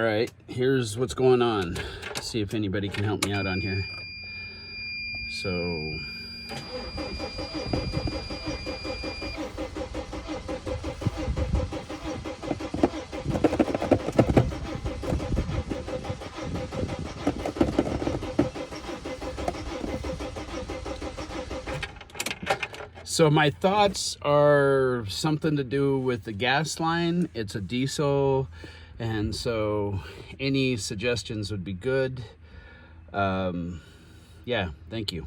All right, here's what's going on. See if anybody can help me out on here. So my thoughts are something to do with the gas line. It's a diesel, and so any suggestions would be good. Yeah, thank you.